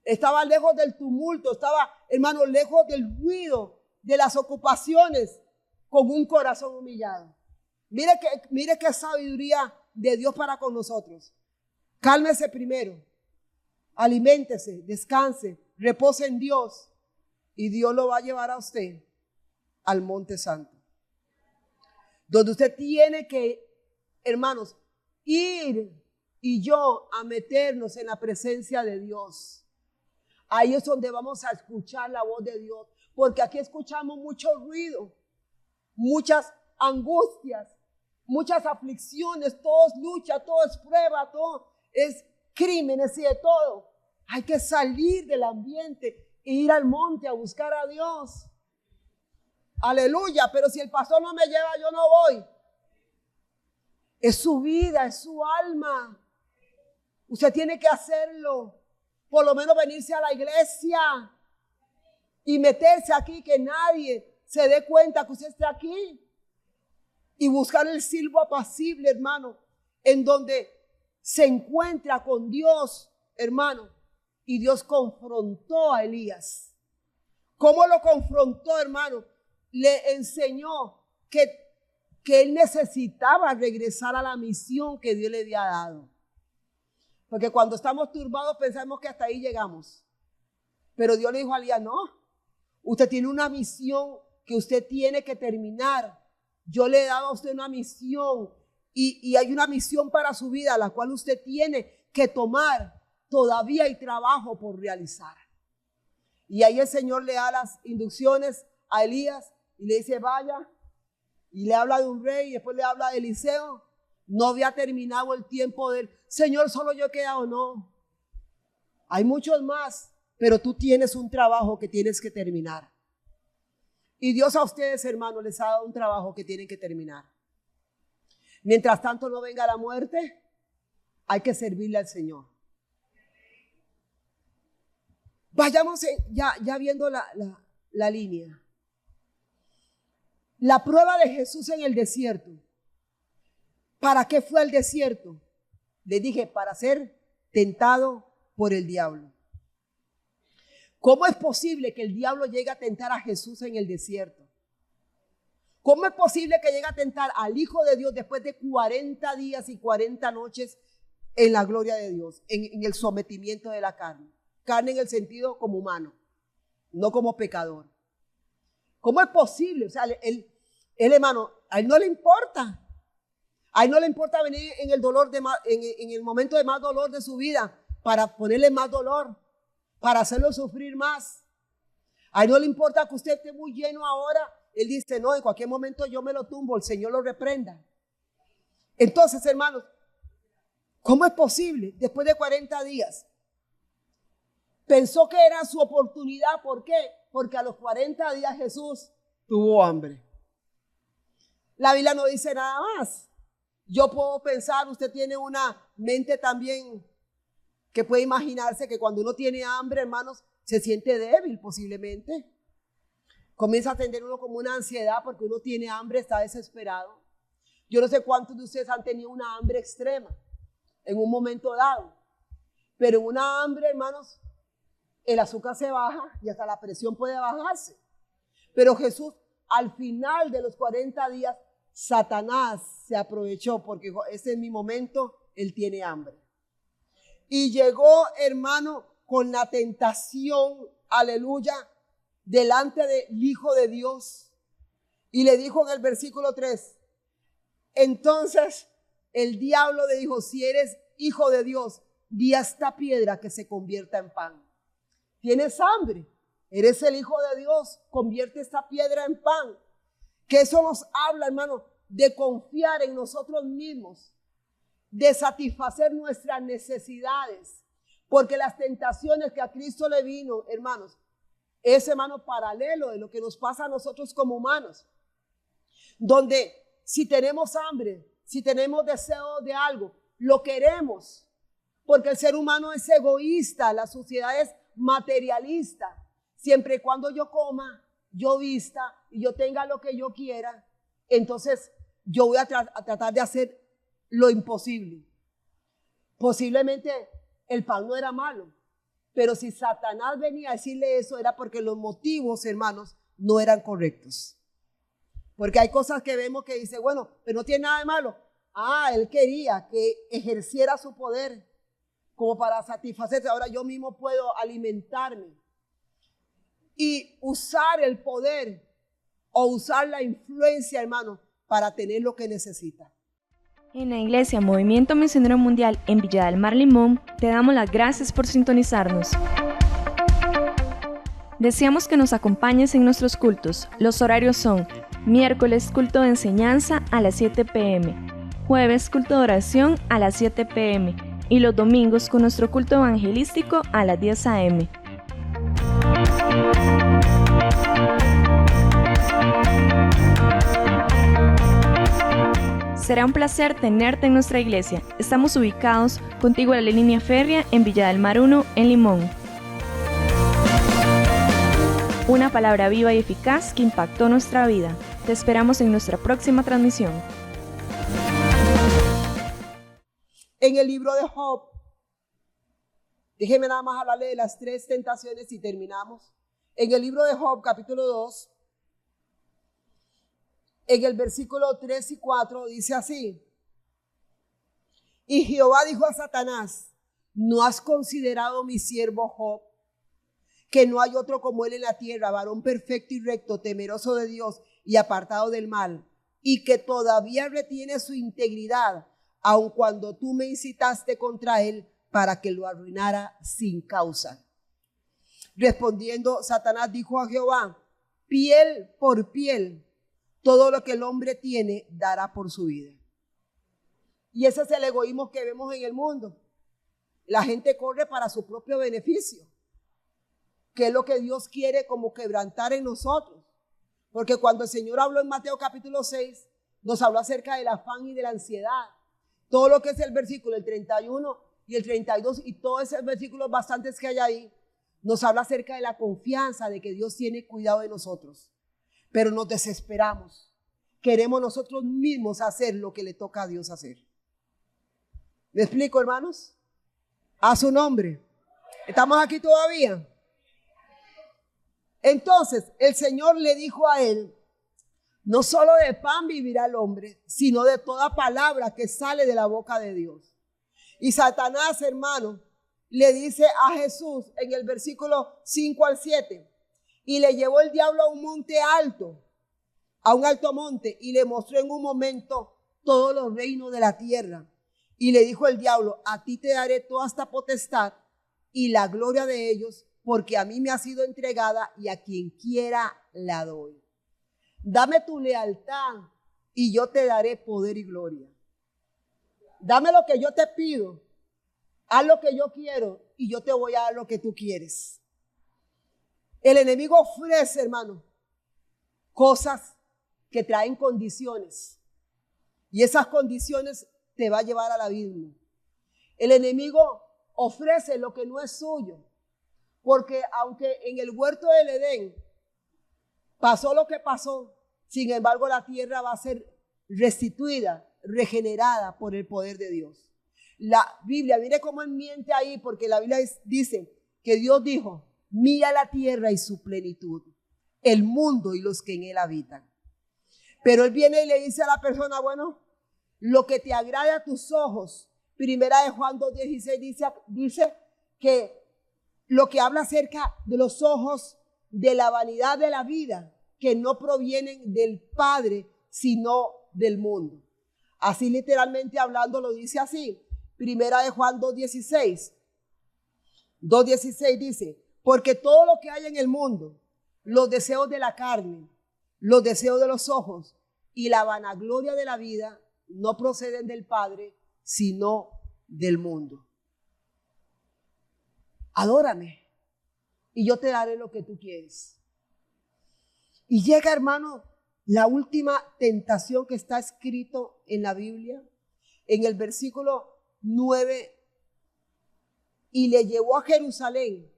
[SPEAKER 1] Estaba lejos del tumulto, estaba, hermano, lejos del ruido, de las ocupaciones, con un corazón humillado. Mire qué sabiduría de Dios para con nosotros. Cálmese primero, aliméntese, descanse, repose en Dios y Dios lo va a llevar a usted al Monte Santo, donde usted tiene que, hermanos, ir y yo a meternos en la presencia de Dios. Ahí es donde vamos a escuchar la voz de Dios, porque aquí escuchamos mucho ruido, muchas angustias, muchas aflicciones, todo es lucha, todo es prueba, todo es crímenes y de todo. Hay que salir del ambiente e ir al monte a buscar a Dios. Aleluya, pero si el pastor no me lleva, yo no voy. Es su vida, es su alma. Usted tiene que hacerlo. Por lo menos venirse a la iglesia y meterse aquí, que nadie se dé cuenta que usted está aquí. Y buscar el silbo apacible, hermano, en donde se encuentra con Dios, hermano. Y Dios confrontó a Elías. ¿Cómo lo confrontó, hermano? Le enseñó que él necesitaba regresar a la misión que Dios le había dado. Porque cuando estamos turbados pensamos que hasta ahí llegamos. Pero Dios le dijo a Elías, no, usted tiene una misión que usted tiene que terminar. Yo le he dado a usted una misión y hay una misión para su vida, la cual usted tiene que tomar. Todavía hay trabajo por realizar. Y ahí el Señor le da las instrucciones a Elías y le dice, vaya, y le habla de un rey y después le habla de Eliseo. No había terminado el tiempo del Señor, solo yo he quedado, no. Hay muchos más, pero tú tienes un trabajo que tienes que terminar. Y Dios a ustedes, hermanos, les ha dado un trabajo que tienen que terminar. Mientras tanto no venga la muerte, hay que servirle al Señor. Vayamos ya viendo la línea. La prueba de Jesús en el desierto. ¿Para qué fue al desierto? Le dije, para ser tentado por el diablo. ¿Cómo es posible que el diablo llegue a tentar a Jesús en el desierto? ¿Cómo es posible que llegue a tentar al Hijo de Dios después de 40 días y 40 noches en la gloria de Dios, en el sometimiento de la carne? Carne en el sentido como humano, no como pecador. ¿Cómo es posible? O sea, él hermano, a él no le importa. A él no le importa venir en el dolor en el momento de más dolor de su vida para ponerle más dolor, para hacerlo sufrir más. A él no le importa que usted esté muy lleno ahora. Él dice, no, en cualquier momento yo me lo tumbo, el Señor lo reprenda. Entonces, hermanos, ¿cómo es posible? Después de 40 días, pensó que era su oportunidad. ¿Por qué? Porque a los 40 días Jesús tuvo hambre. La Biblia no dice nada más. Yo puedo pensar, usted tiene una mente también que puede imaginarse que cuando uno tiene hambre, hermanos, se siente débil posiblemente. Comienza a tener uno como una ansiedad porque uno tiene hambre, está desesperado. Yo no sé cuántos de ustedes han tenido una hambre extrema en un momento dado. Pero en una hambre, hermanos, el azúcar se baja y hasta la presión puede bajarse. Pero Jesús, al final de los 40 días, Satanás se aprovechó porque dijo, ese es mi momento, él tiene hambre. Y llegó, hermano, con la tentación, aleluya, delante del Hijo de Dios. Y le dijo en el versículo 3, entonces el diablo le dijo, si eres Hijo de Dios, di a esta piedra que se convierta en pan. Tienes hambre, eres el Hijo de Dios, convierte esta piedra en pan. Que eso nos habla, hermano, de confiar en nosotros mismos, de satisfacer nuestras necesidades, porque las tentaciones que a Cristo le vino, hermanos, es, hermano, paralelo de lo que nos pasa a nosotros como humanos, donde si tenemos hambre, si tenemos deseo de algo, lo queremos, porque el ser humano es egoísta, la sociedad es materialista. Siempre y cuando yo coma, yo vista y yo tenga lo que yo quiera, entonces yo voy a tratar de hacer lo imposible. Posiblemente el pan no era malo, pero si Satanás venía a decirle eso era porque los motivos, hermanos, no eran correctos. Porque hay cosas que vemos que dice, bueno, pero no tiene nada de malo. Él quería que ejerciera su poder como para satisfacerse. Ahora yo mismo puedo alimentarme y usar el poder o usar la influencia, hermano, para tener lo que necesita.
[SPEAKER 2] En la Iglesia Movimiento Misionero Mundial en Villa del Mar Limón, te damos las gracias por sintonizarnos. Deseamos que nos acompañes en nuestros cultos. Los horarios son: miércoles, culto de enseñanza a las 7 p.m., jueves, culto de oración a las 7 p.m. y los domingos con nuestro culto evangelístico a las 10 a.m. Será un placer tenerte en nuestra iglesia. Estamos ubicados contigo a la línea férrea en Villa del Mar 1, en Limón. Una palabra viva y eficaz que impactó nuestra vida. Te esperamos en nuestra próxima transmisión.
[SPEAKER 1] En el libro de Job, déjeme nada más hablarle de las 3 tentaciones y terminamos. En el libro de Job, capítulo 2, en el versículo 3 y 4 dice así: y Jehová dijo a Satanás, ¿no has considerado mi siervo Job? Que no hay otro como él en la tierra, varón perfecto y recto, temeroso de Dios y apartado del mal, y que todavía retiene su integridad, aun cuando tú me incitaste contra él para que lo arruinara sin causa. Respondiendo, Satanás dijo a Jehová, piel por piel, todo lo que el hombre tiene dará por su vida. Y ese es el egoísmo que vemos en el mundo. La gente corre para su propio beneficio, que es lo que Dios quiere como quebrantar en nosotros. Porque cuando el Señor habló en Mateo capítulo 6, nos habló acerca del afán y de la ansiedad. Todo lo que es el versículo, el 31 y el 32 y todos esos versículos bastantes que hay ahí, nos habla acerca de la confianza de que Dios tiene cuidado de nosotros. Pero nos desesperamos. Queremos nosotros mismos hacer lo que le toca a Dios hacer. ¿Me explico, hermanos? A su nombre. ¿Estamos aquí todavía? Entonces el Señor le dijo a él, no solo de pan vivirá el hombre, sino de toda palabra que sale de la boca de Dios. Y Satanás, hermano, le dice a Jesús en el versículo 5 al 7, y le llevó el diablo a un monte alto, a un alto monte, y le mostró en un momento todos los reinos de la tierra. Y le dijo el diablo, a ti te daré toda esta potestad y la gloria de ellos, porque a mí me ha sido entregada y a quien quiera la doy. Dame tu lealtad y yo te daré poder y gloria. Dame lo que yo te pido, haz lo que yo quiero y yo te voy a dar lo que tú quieres. El enemigo ofrece, hermano, cosas que traen condiciones y esas condiciones te va a llevar al abismo. El enemigo ofrece lo que no es suyo. Porque aunque en el huerto del Edén pasó lo que pasó, sin embargo la tierra va a ser restituida, regenerada por el poder de Dios. La Biblia, mire cómo miente ahí, porque la Biblia dice que Dios dijo, mira la tierra y su plenitud, el mundo y los que en él habitan. Pero él viene y le dice a la persona, bueno, lo que te agrade a tus ojos. Primera de Juan 2:16 dice que lo que habla acerca de los ojos de la vanidad de la vida, que no provienen del Padre, sino del mundo. Así literalmente hablando lo dice así. Primera de Juan 2:16 dice, porque todo lo que hay en el mundo, los deseos de la carne, los deseos de los ojos y la vanagloria de la vida, no proceden del Padre, sino del mundo. Adórame y yo te daré lo que tú quieres. Y llega, hermano, la última tentación que está escrito en la Biblia, en el versículo 9, y le llevó a Jerusalén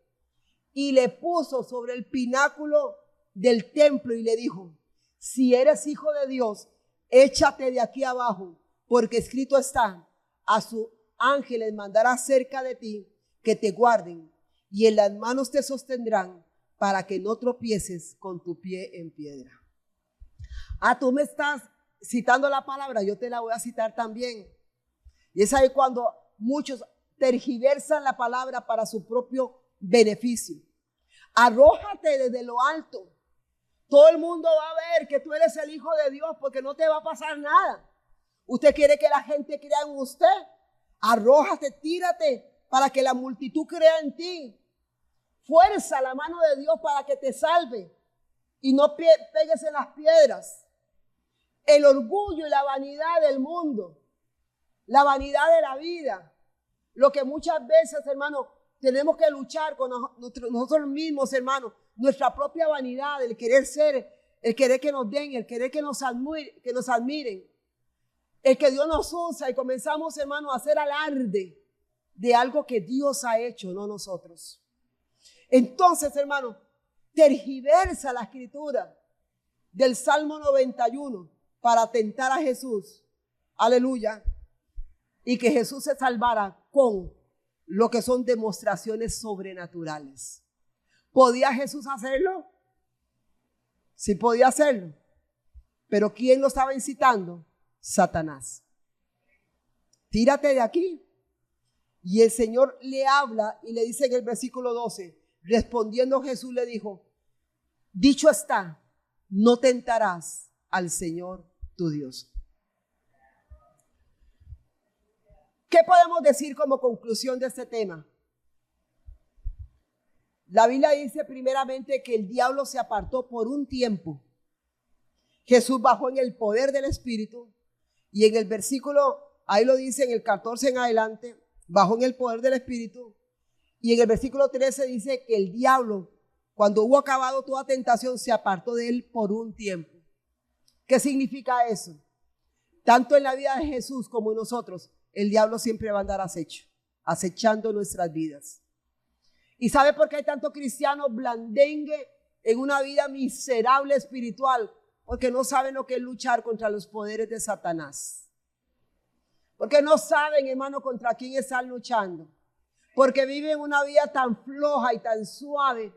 [SPEAKER 1] y le puso sobre el pináculo del templo y le dijo, si eres hijo de Dios, échate de aquí abajo, porque escrito está, a sus ángeles mandará cerca de ti que te guarden y en las manos te sostendrán para que no tropieces con tu pie en piedra. Tú me estás citando la palabra, yo te la voy a citar también. Y es ahí cuando muchos tergiversan la palabra para su propio beneficio. Arrójate desde lo alto. Todo el mundo va a ver que tú eres el Hijo de Dios porque no te va a pasar nada. Usted quiere que la gente crea en usted. Arrójate, tírate para que la multitud crea en ti. Fuerza la mano de Dios para que te salve y no pegues en las piedras. El orgullo y la vanidad del mundo, la vanidad de la vida, lo que muchas veces, hermano, tenemos que luchar con nosotros mismos, hermano, nuestra propia vanidad, el querer ser, el querer que nos den, el querer que nos admiren, el que Dios nos usa y comenzamos, hermano, a hacer alarde de algo que Dios ha hecho, no nosotros. Entonces, hermano, tergiversa la escritura del Salmo 91 para tentar a Jesús. Aleluya. Y que Jesús se salvara con lo que son demostraciones sobrenaturales. ¿Podía Jesús hacerlo? Sí podía hacerlo. Pero ¿quién lo estaba incitando? Satanás. Tírate de aquí. Y el Señor le habla y le dice en el versículo 12, respondiendo Jesús le dijo, dicho está, no tentarás al Señor tu Dios. ¿Qué podemos decir como conclusión de este tema? La Biblia dice primeramente que el diablo se apartó por un tiempo. Jesús bajó en el poder del Espíritu y en el versículo, ahí lo dice en el 14 en adelante, bajó en el poder del Espíritu y en el versículo 13 dice que el diablo, cuando hubo acabado toda tentación, se apartó de él por un tiempo. ¿Qué significa eso? Tanto en la vida de Jesús como en nosotros, el diablo siempre va a andar acechando nuestras vidas. ¿Y sabe por qué hay tanto cristiano blandengue en una vida miserable espiritual? Porque no saben lo que es luchar contra los poderes de Satanás. Porque no saben, hermano, contra quién están luchando. Porque viven una vida tan floja y tan suave,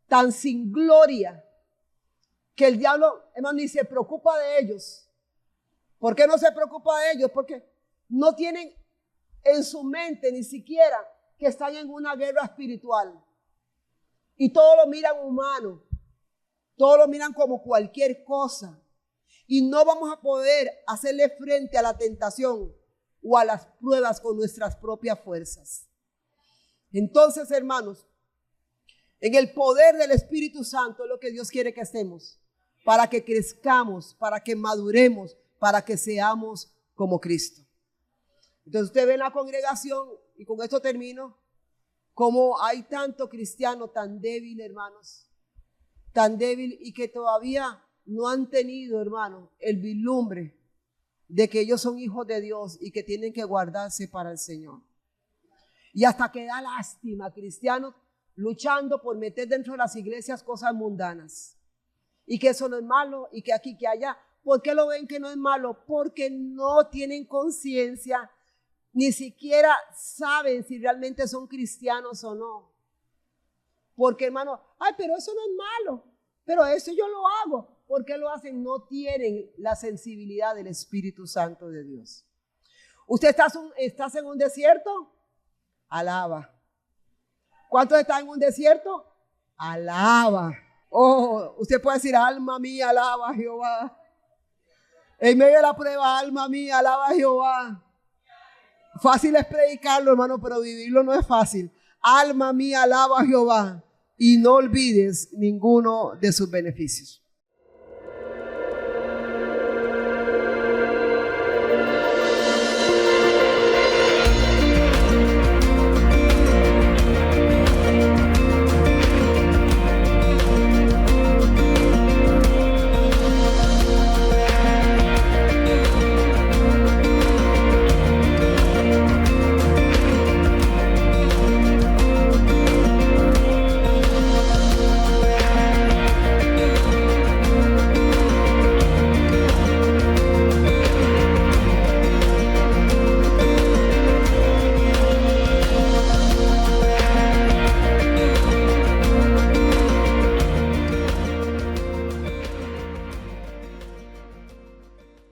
[SPEAKER 1] tan sin gloria, que el diablo, hermano, ni se preocupa de ellos. ¿Por qué no se preocupa de ellos? Porque no tienen en su mente ni siquiera que están en una guerra espiritual. Y todo lo miran humano. Todo lo miran como cualquier cosa. Y no vamos a poder hacerle frente a la tentación o a las pruebas con nuestras propias fuerzas. Entonces, hermanos, en el poder del Espíritu Santo es lo que Dios quiere que estemos. Para que crezcamos, para que maduremos, para que seamos como Cristo. Entonces usted ve en la congregación, y con esto termino, como hay tanto cristiano tan débil, hermanos, tan débil y que todavía no han tenido, hermanos, el vislumbre de que ellos son hijos de Dios y que tienen que guardarse para el Señor. Y hasta que da lástima, cristianos luchando por meter dentro de las iglesias cosas mundanas. Y que eso no es malo, y que aquí, que allá. ¿Por qué lo ven que no es malo? Porque no tienen conciencia, ni siquiera saben si realmente son cristianos o no. Porque, hermano, ay, pero eso no es malo, pero eso yo lo hago. ¿Por qué lo hacen? No tienen la sensibilidad del Espíritu Santo de Dios. ¿Usted estás en un desierto? Alaba. ¿Cuántos están en un desierto? Alaba. Oh, usted puede decir, alma mía, alaba a Jehová. En medio de la prueba, alma mía, alaba a Jehová. Fácil es predicarlo, hermano, pero vivirlo no es fácil. Alma mía, alaba a Jehová y no olvides ninguno de sus beneficios.